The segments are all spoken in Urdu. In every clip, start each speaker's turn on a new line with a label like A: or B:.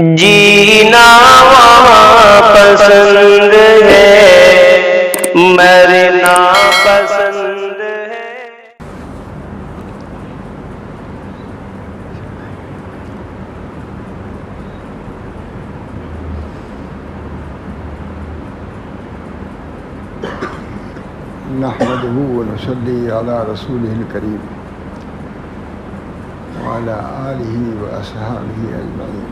A: جینا وہاں پسند ہے، مرنا پسند ہے۔
B: نحمده ونصلي على رسوله الكريم وعلى آله وأصحابه أجمعين۔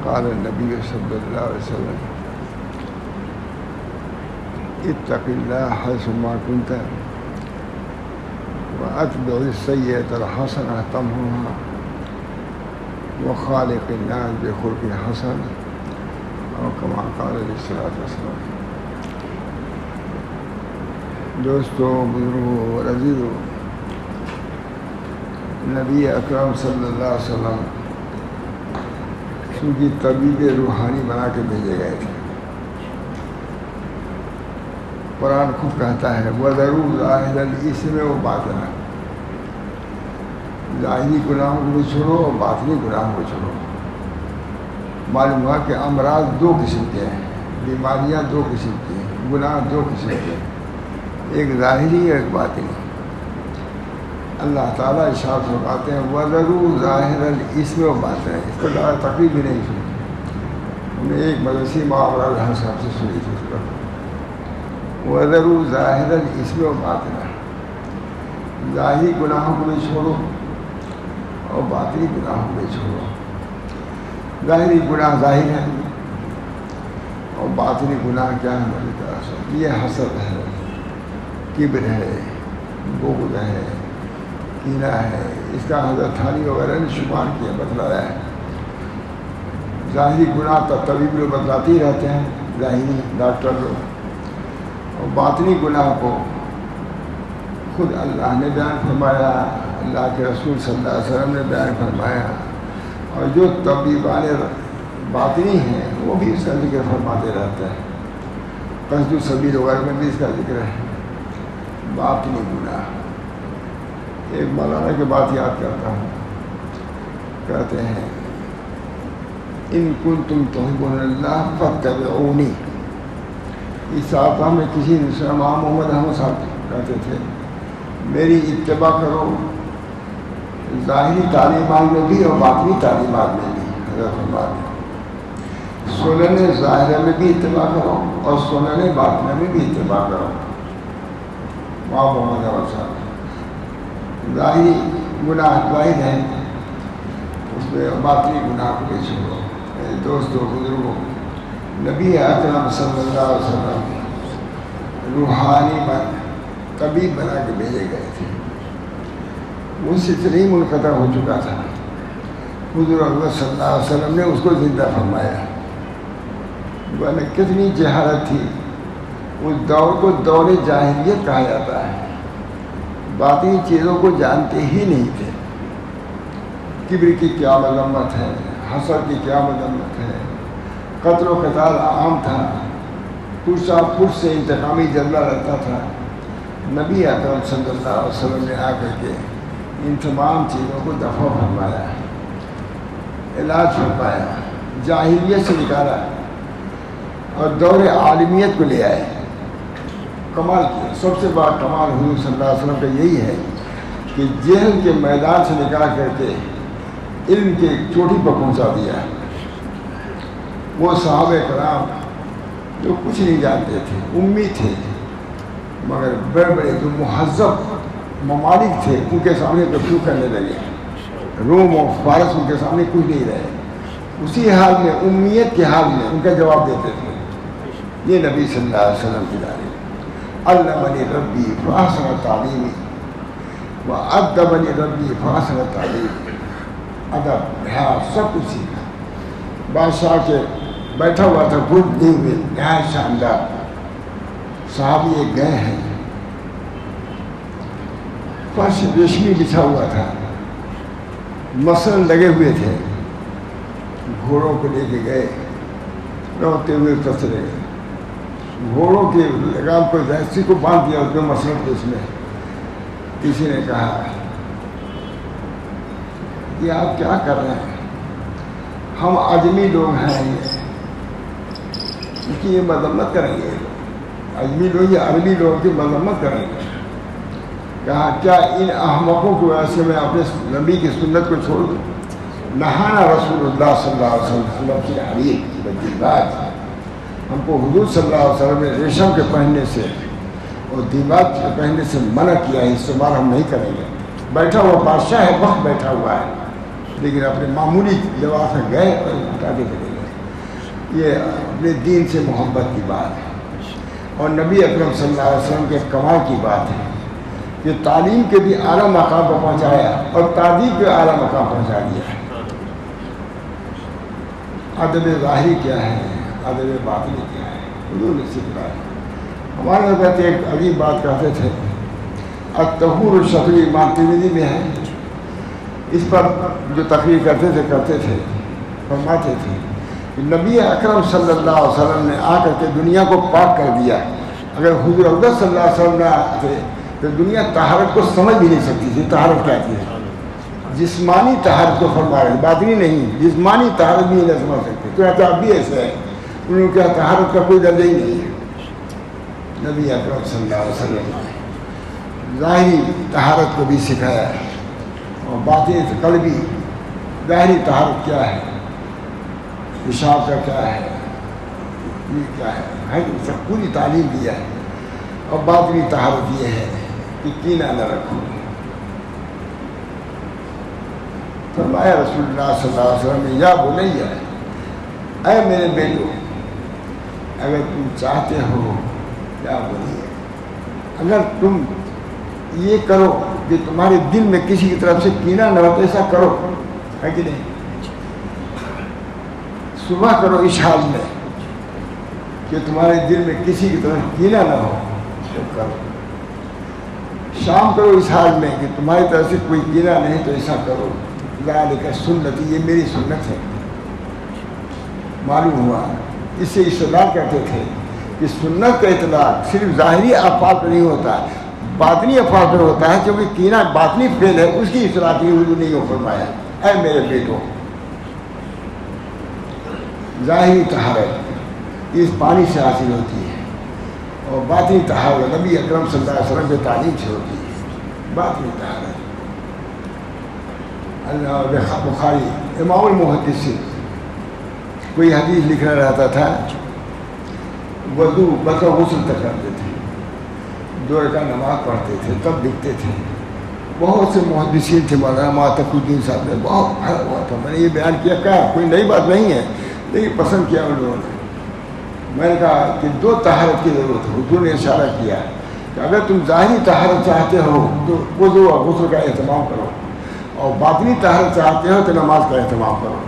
B: قال النبي صلى الله عليه وسلم: اتق الله حيثما كنت وأتبع السيئة الحسنة تمحها وخالق الناس بخلق حسن، أو كما قال عليه الصلاة والسلام۔ دوستو، بزرگوں اور عزیزوں، نبی اکرم صلی اللہ علیہ وسلم کی طبیب روحانی بنا کے بھیجے گئے تھے۔ قرآن خوب کہتا ہے وَذَرُوا ظَاهِرَ الْإِثْمِ وَبَاطِنَهُ، ظاہری گناہوں کو چھوڑو اور باطنی گناہوں کو چھوڑو۔ معلوم ہوا کہ امراض دو قسم کے ہیں، بیماریاں دو قسم کی ہیں، گناہ دو قسم کے ہیں، ایک ظاہری ایک باطنی۔ اللہ تعالیٰ ارشاد فرماتے ہیں وَذَرُوا ظَاهِرَ الْإِثْمِ وَبَاطِنَهُ۔ اس کو تقریب بھی نہیں سنی، ہم نے ایک مدرسی معاملہ صاحب سے سنی تھی اس پر۔ وَذَرُوا ظَاهِرَ الْإِثْمِ وَبَاطِنَهُ، ظاہری گناہوں کو بھی چھوڑو اور باطنی گناہوں کو بھی چھوڑو۔ ظاہری گناہ ظاہر ہے اور باطنی گناہ کیا ہے؟ میری طرف سے یہ حسد ہے، کبر ہے، بغض ہے، کینہ ہے۔ اس کا حضرت تھانی وغیرہ نے شمار کیا، بتلایا ہے۔ ظاہری گناہ تو طبیب لوگ بتلاتے ہی رہتے ہیں، ظاہری ڈاکٹر لوگ، اور باطنی گناہ کو خود اللہ نے بیان فرمایا، اللہ کے رسول صلی اللہ علیہ وسلم نے بیان فرمایا، اور جو طبیبان باطنی ہیں وہ بھی اس کا ذکر فرماتے رہتے ہیں۔ قصد السبیل وغیرہ میں بھی اس کا ذکر ہے، باطنی گناہ۔ ایک مولانا کی بات یاد کرتا ہوں، کہتے ہیں ان کنتم تحبون اللہ فاتبعونی۔ اس آتا میں کسی نے محمد احمد صاحب کہتے تھے میری اتباع کرو، ظاہری تعلیمات میں بھی اور باطنی تعلیمات میں بھی۔ حضرت فرماتے ہیں سنن ظاہرہ میں بھی اتباع کرو اور سنن باطنہ میں بھی اتباع کرو۔ محمد احمد صاحب ظاہری گناہ ظاہر ہیں، اس میں باطنی گناہ کو بھی چھوڑو۔ میرے دوستوں، بزرگوں، نبی اکرم صلی اللہ علیہ وسلم روحانی طبیب بنا کے بھیجے گئے تھے۔ ان سے تریم منقطع ہو چکا تھا، حضور اللہ صلی اللہ علیہ وسلم نے اس کو زندہ فرمایا۔ ورنہ کتنی جہالت تھی، اس دور کو دور جاہلیت کہا جاتا ہے، باطنی چیزوں کو جانتے ہی نہیں تھے۔ کبر کی کیا مذمت ہے، حسد کی کیا مذمت ہے، قتل و قتال عام تھا، پرسا پرس سے انتقامی جذبہ رہتا تھا۔ نبی اکرم صلی اللہ علیہ وسلم نے آ کر کے ان تمام چیزوں کو دفع فرمایا، علاج فرمایا، جاہلیت سے نکالا اور دور عالمیت کو لے آئے، کمال کیا۔ سب سے بڑا کمال حضور صلی اللہ علیہ وسلم کا یہی ہے کہ جہل کے میدان سے نکال کر کے علم کے چوٹی پر پہنچا دیا۔ وہ صحابہ کرام جو کچھ نہیں جانتے تھے، امی تھے، مگر بڑے بڑے جو مہذب ممالک تھے ان کے سامنے گفتگو کرنے لگے۔ روم اور فارس ان کے سامنے کچھ نہیں رہے، اسی حال میں امیت کے حال میں ان کا جواب دیتے تھے۔ یہ نبی صلی اللہ علیہ وسلم کی تعلیم۔ علمنی ربی فاحسن تعلیمی وادبنی ربی فاحسن تعلیمی۔ ادب، لحاظ سب کچھ سیکھا۔ بادشاہ کے بیٹھا ہوا تھا گھٹ دیے ہوئے، نہایت شاندار صحابی ایک گئے ہیں، فرش ریشمی بچھا ہوا تھا، مسل لگے ہوئے تھے، گھوڑوں کو لے کے گئے، روتے ہوئے چلے گئے۔ گھوڑوں کے لگام کو رسی کو باندھ دیا اس میں مسلط اس میں۔ کسی نے کہا یہ آپ کیا کر رہے ہیں؟ ہم عجمی لوگ ہیں، اس کی یہ مذمت کریں گے، عجمی لوگ یا عربی لوگوں کی مذمت کریں گے. کہا کیا ان احمقوں کی وجہ سے میں اپنے نبی کی سنت کو چھوڑ دوں؟ نہانا رسول اللہ صلی اللہ علیہ وسلم کی حریق بدیباج، ہم کو حضور صلی اللہ علیہ وسلم نے ریشم کے پہننے سے اور دیباج کے پہننے سے منع کیا ہے، استعمال ہم نہیں کریں گے. بیٹھا ہوا بادشاہ ہے، وقت بیٹھا ہوا ہے، لیکن اپنے معمولی لباس میں گئے اور اٹھا کے چلے گئے. یہ اپنے دین سے محبت کی بات ہے اور نبی اکرم صلی اللہ علیہ وسلم کے کمال کی بات ہے کہ تعلیم کے بھی اعلیٰ مقام پر پہنچایا اور تعدیب کے اعلیٰ مقام پہنچا دیا ہے. ادب ظاہری کیا ہے، ادب باطنی کیا ہے، حضور نے سکھلایا. ہمارے حضرت ایک عجیب بات کہتے تھے، الطہور الشفیع امام ترمذی میں ہے، اس پر جو تقریر کرتے تھے فرماتے تھے کہ نبی اکرم صلی اللہ علیہ وسلم نے آ کر کے دنیا کو پاک کر دیا. اگر حضور اقدس صلی اللہ علیہ وسلم نہ آتے تو دنیا طہارت کو سمجھ بھی نہیں سکتی تھی. طہارت کیا تھی؟ جسمانی طہارت کو فرما رہے، باطنی نہیں، جسمانی طہارت بھی نہیں سمجھ سکتے. تو ایسا اب بھی ایسا ہے، انہوں نے کہا طہارت کا کوئی درجہ ہی نہیں ہے. نبی اکرم صلی اللہ علیہ وسلم نے ظاہری طہارت کو بھی سکھایا ہے اور باطنی قلبی. ظاہری طہارت کیا ہے، پیشاب کا کیا ہے، یہ کیا ہے، سب پوری تعلیم دیا ہے. اور باطنی طہارت یہ ہے کہ کینہ نہ رکھو. فرمایا رسول اللہ صلی اللہ علیہ وسلم نے، یا بنیہ، اے میرے بیٹو، اگر تم چاہتے ہو، یا بنیہ، اگر تم یہ کرو کہ تمہارے دل میں کسی کی طرف سے کینہ نہ ہو تو ایسا کرو، ہے کہ نہیں؟ صبح کرو اس حال میں کہ تمہارے دل میں کسی کی طرف کینہ نہ ہو تو کرو. شام کرو اس حال میں کہ تمہاری طرف سے کوئی کینہ نہیں تو ایسا کرو. ذالک سنتی، یہ میری سنت ہے. معلوم ہوا اس سے استدلال کرتے تھے کہ سنت کا اطلاق صرف ظاہری افعال پر نہیں ہوتا، باطنی افعال پر ہوتا ہے، کیونکہ کینہ باطنی فعل ہے، اس کی اصطلاح کی حضور نے یہ فرمایا، اے میرے بیٹو. ظاہری طہارت اس پانی سے حاصل ہوتی ہے اور باطنی طہارت نبی اکرم صلی اللہ علیہ وسلم کے تعلیم سے ہوتی ہے. باطنی طہارت اللہ بخاری امام المحدثین کوئی حدیث لکھنا رہتا تھا، وضو بطور غسل تک کرتے تھے، 2 رکعت نماز پڑھتے تھے، تب لکھتے تھے. بہت سے محدثین تھے، مولانا تقی الدین صاحب نے بہت بھڑا ہوا تھا. میں نے یہ بیان کیا، کہا کوئی نئی بات نہیں ہے، لیکن پسند کیا ان لوگوں نے. میں نے کہا کہ 2 طہارت کی ضرورت ہے. حضور نے اشارہ کیا کہ اگر تم ظاہری طہارت چاہتے ہو تو وضو اور غسل کا اہتمام کرو، اور باطنی طہارت چاہتے ہو تو نماز کا اہتمام کرو.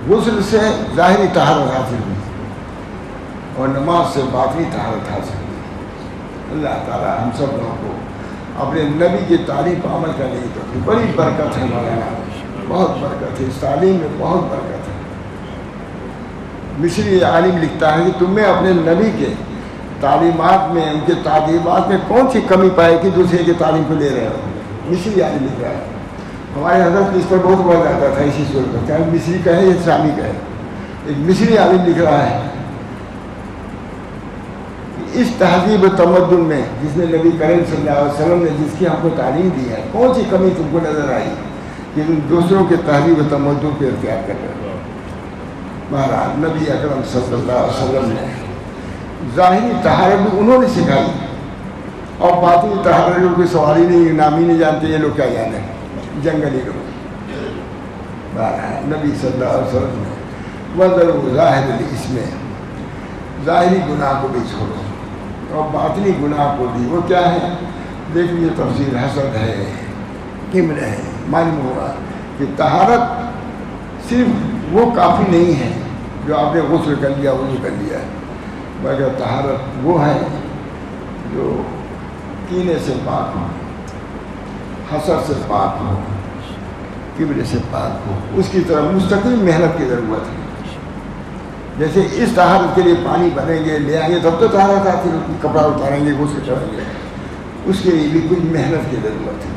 B: غسل سے ظاہری طہارت حاصل ہوئی اور نماز سے باطنی طہارت حاصل ہوئی. اللہ تعالیٰ ہم سب لوگوں کو اپنے نبی کی تعلیم پر عمل کرنے کی توفیق. بڑی برکت ہے مولانا، بہت برکت ہے، اس تعلیم میں بہت برکت ہے. مصری عالم لکھتا ہے کہ تم میں اپنے نبی کے تعلیمات میں، ان کے تعلیمات میں کون سی کمی پائے کہ دوسرے کی تعلیم کو لے رہے ہو. مصری عالم لکھ رہا ہے. ہمارے حضرت اس پر بہت بڑھ جاتا تھا اسی صورت پر، چاہے مصری کا ہے یا شامی کا ہے. ایک مصری عالم لکھ رہا ہے کہ اس تہذیب و تمدن میں جس نے نبی کریم صلی اللہ علیہ وسلم نے جس کی ہم کو تعلیم دی ہے، کون سی کمی تم کو نظر آئی کہ تم دوسروں کے تہذیب و تمدن کو اختیار کر رہے ہو. بہرحال نبی اکرم صلی اللہ علیہ وسلم نے ظاہری طہارت بھی انہوں نے سکھائی اور باطنی طہارت جو کوئی سوال ہی نہیں، نامی نہیں جانتے یہ لوگ کیا جانے، جنگلی لوگ. بہرحال نبی صلی اللہ علیہ وسلم نے وَذَرُوا ظَاهِرَ الْإِثْمِ، ظاہری گناہ کو بھی چھوڑو اور باطنی گناہ کو بھی. وہ کیا ہے؟ دیکھو یہ تفسیر حسد ہے، کبر ہے. معلوم ہوا کہ طہارت صرف وہ کافی نہیں ہے جو آپ نے غسل کر لیا، وضو کر لیا، بلکہ طہارت وہ ہے جو کینے سے پاک ہو، حسد سے پاک ہو، کبر سے پاک ہو. اس کی طرف مستقل محنت کی ضرورت ہے. جیسے اس طہارت کے لیے پانی بھریں گے، لے آئیں گے، تب تو طہارت آتی ہے. کپڑا اتاریں گے، غسل کریں گے، اس کے لیے بھی کچھ محنت کی ضرورت ہے.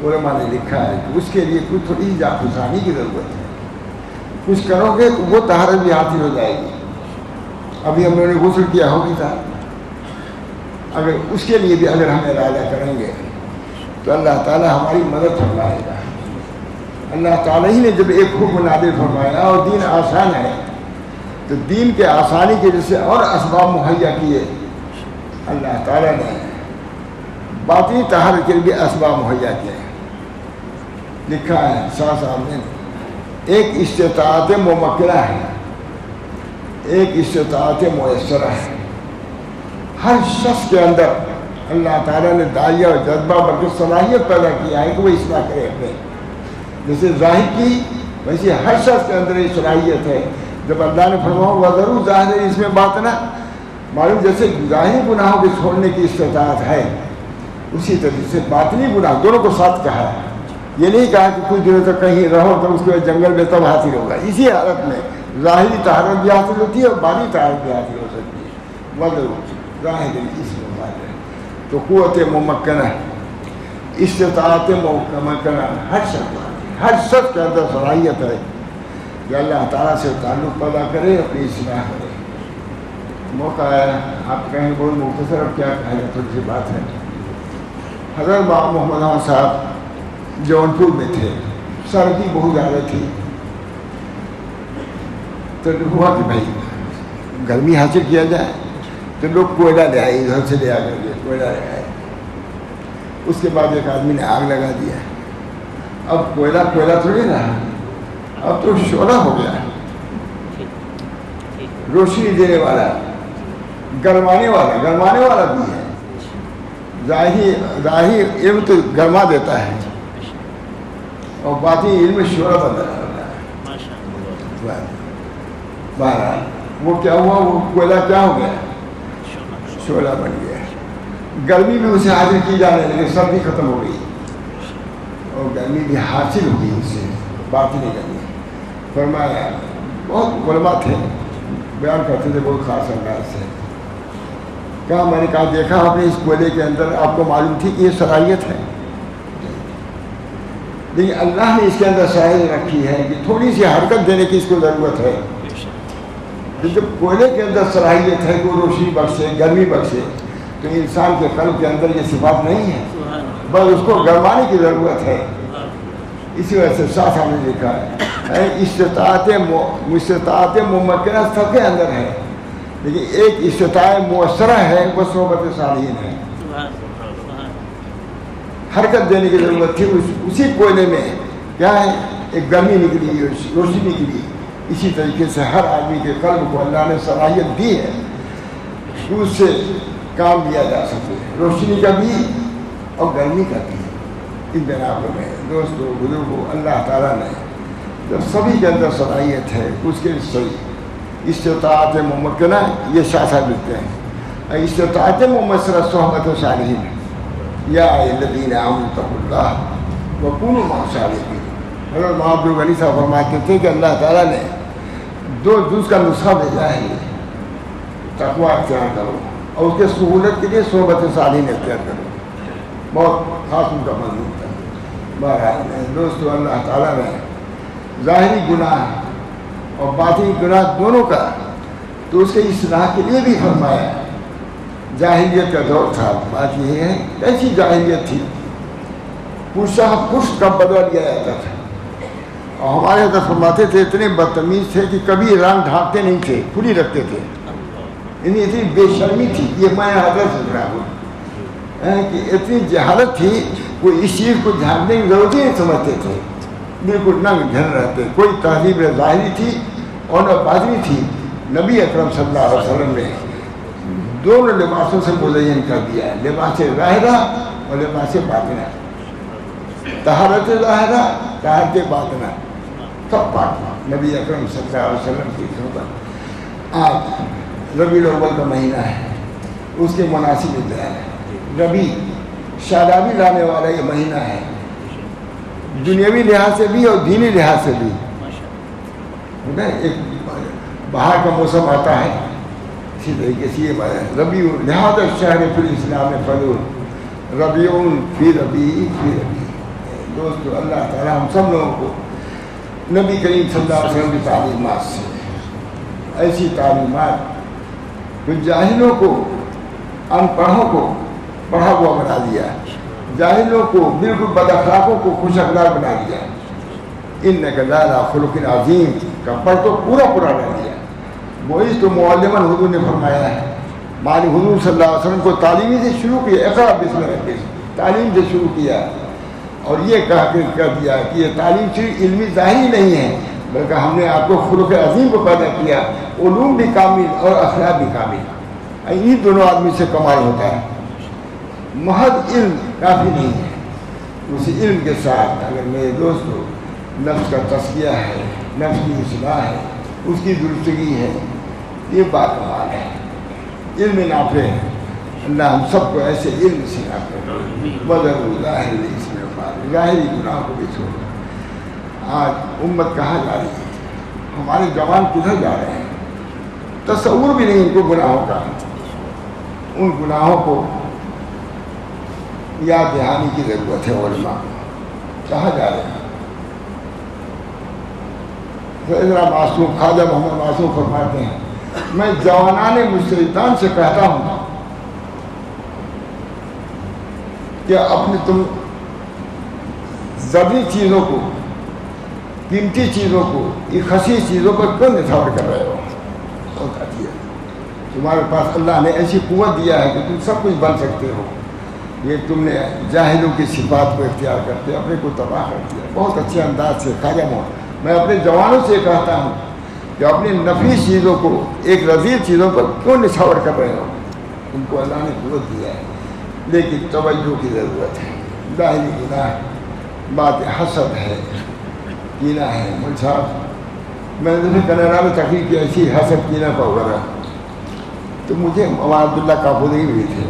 B: علماء نے لکھا ہے کہ اس کے لیے کچھ تھوڑی جاپوسانی کی ضرورت ہے. کچھ کرو گے تو وہ طہارت بھی حاصل ہو جائے گی. ابھی ہم نے غسل کیا ہوگی تھا, اگر اس کے لیے بھی اگر ہم ارادہ کریں گے تو اللہ تعالیٰ ہماری مدد فرمائے گا. اللہ تعالیٰ ہی نے جب ایک حکم نازل فرمایا اور دین آسان ہے تو دین کے آسانی کے وجہ سے اور اسباب مہیا کیے. اللہ تعالیٰ نے باطنی طہارت کے لیے اسباب مہیا کیے. لکھا ہے شاہ صاحب نے, ایک استطاعت ممکنہ ہے, ایک استطاعت میسرہ ہے. ہر شخص کے اندر اللہ تعالیٰ نے داعیہ اور جذبہ بلکہ صلاحیت پیدا کیا ہے کہ وہ اصلاح کرے اپنے. جیسے ظاہر کی ویسے ہر شخص کے اندر یہ صلاحیت ہے. جب اللہ نے فرمایا وَذَرُوا ظَاهِرَ اس میں باطنہ, معلوم جیسے ظاہری گناہوں کے چھوڑنے کی استطاعت ہے اسی طرح سے باطنی گناہ دونوں کو ساتھ کہا ہے. یہ نہیں کہا کہ کچھ دنوں تک کہیں رہو تو اس کے بعد جنگل میں تب حاصل ہوگا. اسی حالت میں ظاہری طہارت بھی حاصل ہوتی ہے اور باطنی طہارت بھی حاصل ہو سکتی ہے. وَذَرُوا ظَاهِرَ اس میں باطنہ تو قوت ممکنہ استطاعت ممکنہ ہر شخص کے اندر صلاحیت ہے کہ اللہ تعالیٰ سے تعلق پیدا کرے, اپنی اصلاح کرے. موقع ہے آپ کہیں بہت مختصر, اب کیا کہیں تھوڑی سی بات ہے. حضرت بابا محمد احمد صاحب جونپور میں تھے, سردی بہت زیادہ تھی تو ہوا کہ بھائی گرمی حاصل کیا جائے تو لوگ کوئلہ لے آئے, ادھر سے لے آ کر کے کوئلہ لے آئے. اس کے بعد ایک آدمی نے آگ لگا دیا. اب کوئلہ تھوڑی رہا, اب تو شعلہ ہو گیا, روشنی دینے والا, گرمانے والا بھی ہے. ظاہری علم تو گرما دیتا ہے اور باطنی علم شعلہ بن رہا ہے. بہرحال وہ کیا ہوا, وہ کوئلہ کیا ہو گیا, شعلہ بن گیا. گرمی بھی اسے حاصل کی جانے لگی, سردی ختم ہو گئی اور گرمی بھی حاصل ہوگی اس سے, باطنی گرمی. فرمایا بہت علماء تھے بیان کرتے تھے بہت خاص انداز سے. کہا میں نے کہا دیکھا آپ نے اس کوئلے کے اندر, آپ کو معلوم تھی کہ یہ صلاحیت ہے, لیکن اللہ نے اس کے اندر صلاحیت رکھی ہے کہ تھوڑی سی حرکت دینے کی اس کو ضرورت ہے. جب کوئلے کے اندر صلاحیت ہے کہ وہ روشنی بخشے, گرمی بخشے, تو انسان کے قلب کے اندر یہ صفات نہیں ہے, بس اس کو گرمانے کی ضرورت ہے. اسی وجہ سے شاہ صاحب نے لکھا ہے استطاعت ممکنہ سب کے اندر ہے, لیکن ایک استطاعت مؤثرہ ہے وہ صحبت صالحین ہے. حرکت دینے کی ضرورت تھی. اسی کوئلے میں کیا ہے, ایک گرمی نکلی, روشنی نکلی. اسی طریقے سے ہر آدمی کے قلب کو اللہ نے صلاحیت دی ہے کہ اس سے کام لیا جا سکے, روشنی کا بھی اور گرمی کا بھی. ان بنا پر دوستو بزرگوں, اللہ تعالیٰ نے جب سبھی کے اندر صلاحیت ہے اس کے صحیح استطاعت ممکنہ, یہ شاہ صاحب لکھتے ہیں استطاعت ممثرہ صحبت صالحین. یا الذین آمنوا اتقوا اللہ وکونوا مع الصادقین. حضرت محمد بن غنی صاحب فرماتے تھے کہ اللہ تعالیٰ نے 2 جز کا نسخہ بھیجا ہے, تقوی اختیار کرو اور اس کے سہولت کے لیے صحبت صالحین اختیار کرو. بہت خاص ان کا مضمون تھا. بہرحال دوستو اللہ تعالیٰ نے ظاہری گناہ اور باطنی گناہ دونوں کا تو اس کے اصلاح کے لیے بھی فرمایا. جاہلیت کا دور تھا, بات یہ ہے ایسی جاہلیت تھی, پشت کا بدلا لیا جاتا تھا. اور ہمارے حضرت فرماتے تھے اتنے بدتمیز تھے کہ کبھی رنگ ڈھانپتے نہیں تھے, کھلی رکھتے تھے. انہیں اتنی بے شرمی تھی, یہ میں حضرت سے سنا ہوں کہ اتنی جہالت تھی, وہ اس چیز کو جھانکنے کی ضرورت ہی نہیں سمجھتے تھے, بالکل ننگ جھن رہتے. کوئی تہذیب ظاہری تھی اور نہ باطنی تھی. نبی اکرم صلی اللہ علیہ وسلم نے دونوں لباسوں سے مزین کر دیا, لباس ظاہرہ اور لباس باطنہ. طہارت ظاہرہ, طہارت باطنہ, سب پاک نبی اکرم صلی اللہ علیہ وسلم کی صحبت. آج ربیع الاول کا مہینہ ہے, اس کے مناسب انتظار ہے. ربیع شادابی لانے والا یہ مہینہ ہے, دنیاوی لحاظ سے بھی اور دینی لحاظ سے بھی. ایک باہر کا موسم آتا ہے, اسی طریقے سے یہ ربیع لہٰذا شہر فی الاسلام فضول ربیع فی ربیع فی ربیع. دوستو اللہ تعالیٰ ہم سب لوگوں کو نبی کریم صلی اللہ علیہ وسلم کی تعلیمات سے ایسی تعلیمات جو جاہلوں کو ان پڑھوں کو پڑھا ہوا بنا دیا، جاہلوں کو بالکل بد اخلاقوں کو خوش اخلاق بنا دیا، انک لعلی خلق عظیم کا پڑھ تو پورا ڈال دیا۔ وہی تو معلماً حضور نے فرمایا ہے، مالی حضور صلی اللہ علیہ وسلم کو تعلیمی سے شروع کیا، اقرا بسم ربک، تعلیم سے شروع کیا، اور یہ کہہ دیا کہ یہ تعلیم صرف علمی ظاہری نہیں ہے بلکہ ہم نے آپ کو خلق عظیم کو پیدا کیا، علوم بھی کامل اور اخلاق بھی کامل، انہی دونوں آدمی سے کمال ہوتا ہے۔ محض علم کافی نہیں ہے، اس علم کے ساتھ اگر میرے دوستو نفس کا تزکیہ ہے، نفس کی اصلاح ہے، اس کی درستگی ہے، یہ بات کمال ہے، علم نافع ہے۔ اللہ ہم سب کو ایسے علم سے نافع بدر ظاہر اس میں ظاہری گناہ کو بھی چھوڑ۔ آج امت کہاں جا رہی ہے؟ ہمارے جوان کدھر جا رہے ہیں؟ تصور بھی نہیں ان کو گناہوں کا، ان گناہوں کو یاد دہانی کی ضرورت ہے۔ علماء کہاں جا رہے ہیں؟ ذرا معصوم خواجہ محمد معصوم فرماتے ہیں، میں جوانان مجتہدان سے کہتا ہوں کہ اپنے تم زبی چیزوں کو، قیمتی چیزوں کو، یہ خسی چیزوں پر کیوں نچھاور کر رہے ہو؟ تمہارے پاس اللہ نے ایسی قوت دیا ہے کہ تم سب کچھ بن سکتے ہو، یہ تم نے جاہلوں کی صفات کو اختیار کرتے اپنے کو تباہ کر دیا۔ بہت اچھے انداز سے خواجہ محمد، میں اپنے جوانوں سے کہتا ہوں کہ اپنی نفیس چیزوں کو ایک رذیل چیزوں پر کیوں نچھاور کر رہے ہو؟ ان کو اللہ نے قوت دیا ہے، لیکن توجہ کی ضرورت ہے۔ ظاہری گناہ بات حسد ہے، کینہ ہے۔ مجھ صاحب میں نے کینیڈا میں تقریر کی ایسی حسد کینہ کا وغیرہ، تو مجھے مولانا عبداللہ کافوری ہوئے تھے،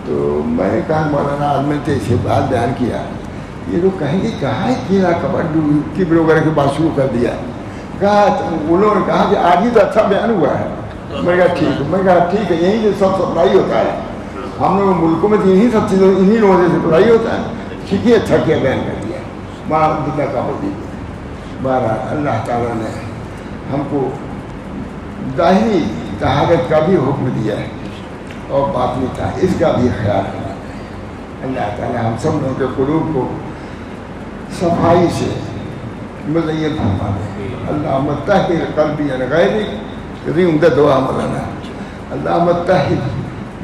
B: تو میں نے کہا مولانا آج میں نے اسے بات بیان کیا، یہ لوگ کہیں گے کہاں ہے کینہ کبڈ کبر وغیرہ کی بات شروع کر دیا۔ کہا انہوں نے کہا کہ آج ہی تو اچھا بیان ہوا ہے۔ میں کہا ٹھیک ہے، میں کہا ٹھیک ہے، یہیں سے سب سپلائی ہوتا ہے، ہم لوگ ملکوں میں تو یہی سب چیزیں انہی لوگوں سے سپلائی ہوتا ہے۔ ٹھیک ہے، اچھا کیا بیان کر دیا مولانا عبداللہ کافوری۔ بہرحال اللہ تعالیٰ نے ہم کو ظاہری طہارت کا بھی حکم دیا ہے اور باطنی طہارت، اس کا بھی خیال رکھنا چاہیے۔ اللہ تعالیٰ ہم سب لوگوں کے قلوب کو صفائی سے مزین فرما دے۔ اللہم طہر قلبی عن غیرک، یہ عمدہ دعا مولانا۔ اللہم طہر،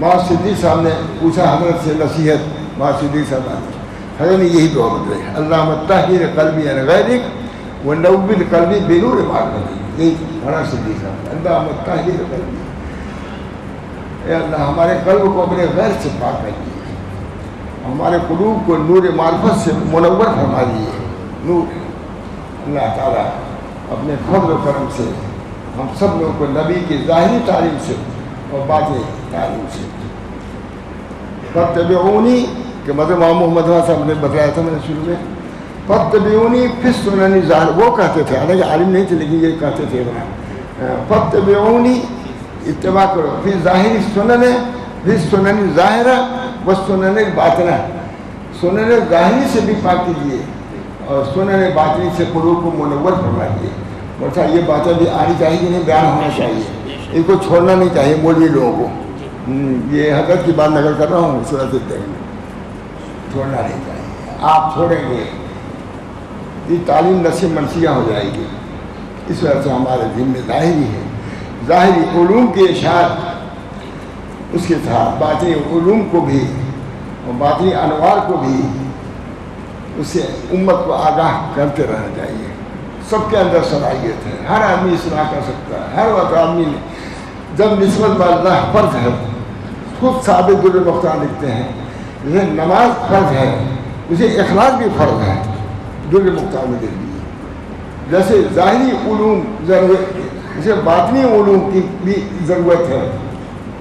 B: ماں صدیق صاحب نے پوچھا حضرت سے نصیحت، ماں صدیق صاحب نے حضرت نے یہی دعا بتائی، اللہم طہر قلبی عن غیرک ونور قلبی بنور معرفتی، یہی بڑا صدیق صاحب، اللہم طہر قلبی، اے اللہ ہمارے قلب کو اپنے غیر سے پاک رکھیے، ہمارے قلوب کو نور معرفت سے منور فرما دیے۔ نور اللہ تعالیٰ اپنے فضل و کرم سے ہم سب لوگوں کو نبی کی ظاہری تعلیم سے اور باطنی تعلیم سے فاتبعونی، کہ مطلب محمد صاحب نے بتایا تھا میں نے شروع میں، فاتبعونی فی السنن ظاہر، وہ کہتے تھے، حالانکہ عالم نہیں تھے لیکن یہ کہتے تھے، فاتبعونی، اتباع کرو، فی ظاہری سنن، فی سنن ظاہرہ و سنن باطنہ، سنن ظاہری سے بھی پاک کیجیے اور سنن باطنی سے قلوب کو منور فرمائیے۔ بچہ یہ باتیں بھی آنی چاہیے کہ نہیں، بیان ہونا چاہیے، ان کو چھوڑنا نہیں چاہیے مولوی لوگوں کو۔ یہ حضرت کی بات نقل کر رہا ہوں، صورت الدین چھوڑنا نہیں چاہیے، آپ چھوڑیں گے یہ تعلیم نصیب منسیہ ہو جائے گی۔ اس وجہ سے ہمارے ذمہ ظاہری ہے، ظاہری علوم کی اشاعت، اس کے ساتھ باطنی علوم کو بھی اور باطنی انوار کو بھی اس سے امت کو آگاہ کرتے رہنا چاہیے۔ سب کے اندر صلاحیت ہے، ہر آدمی اصلاح کر سکتا ہے، ہر وقت آدمی نے جب نسبت اللہ فرض ہے، خود ثابت در مختار لکھتے ہیں، جیسے نماز فرض ہے اسے اخلاص بھی فرض ہے در مختار میں دے دیے، جیسے ظاہری علوم ضرورت، جیسے باطنی علوم کی بھی ضرورت ہے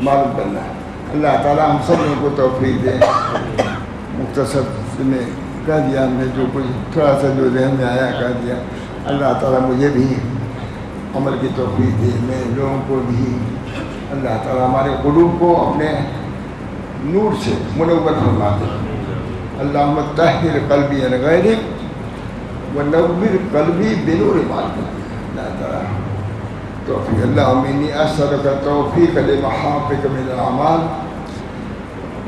B: معلوم کرنا ہے۔ اللہ تعالیٰ ہم سب لوگوں کو توفیق دے۔ مختصر میں کہہ دیا، ہم نے جو کچھ تھوڑا سا جو ذہن میں آیا کہہ دیا۔ اللہ تعالیٰ مجھے بھی عمل کی توفیق دے، میں لوگوں کو بھی اللہ تعالیٰ ہمارے قلوب کو اپنے نور سے منور فرما دے۔ اللهم طهر قلبي عن غيرك ونور قلبي بنور معرفتك. لا ترى توفيق. اللهم إني أسألك التوفيق لمحافظك من الأعمال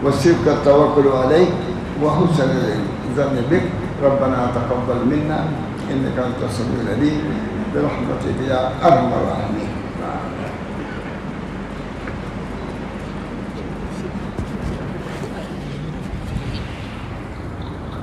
B: وصدق التوكل عليك وحسن الظن بك. ربنا تقبل منا إنك أنت السميع العليم برحمتك يا أرحم الراحمين.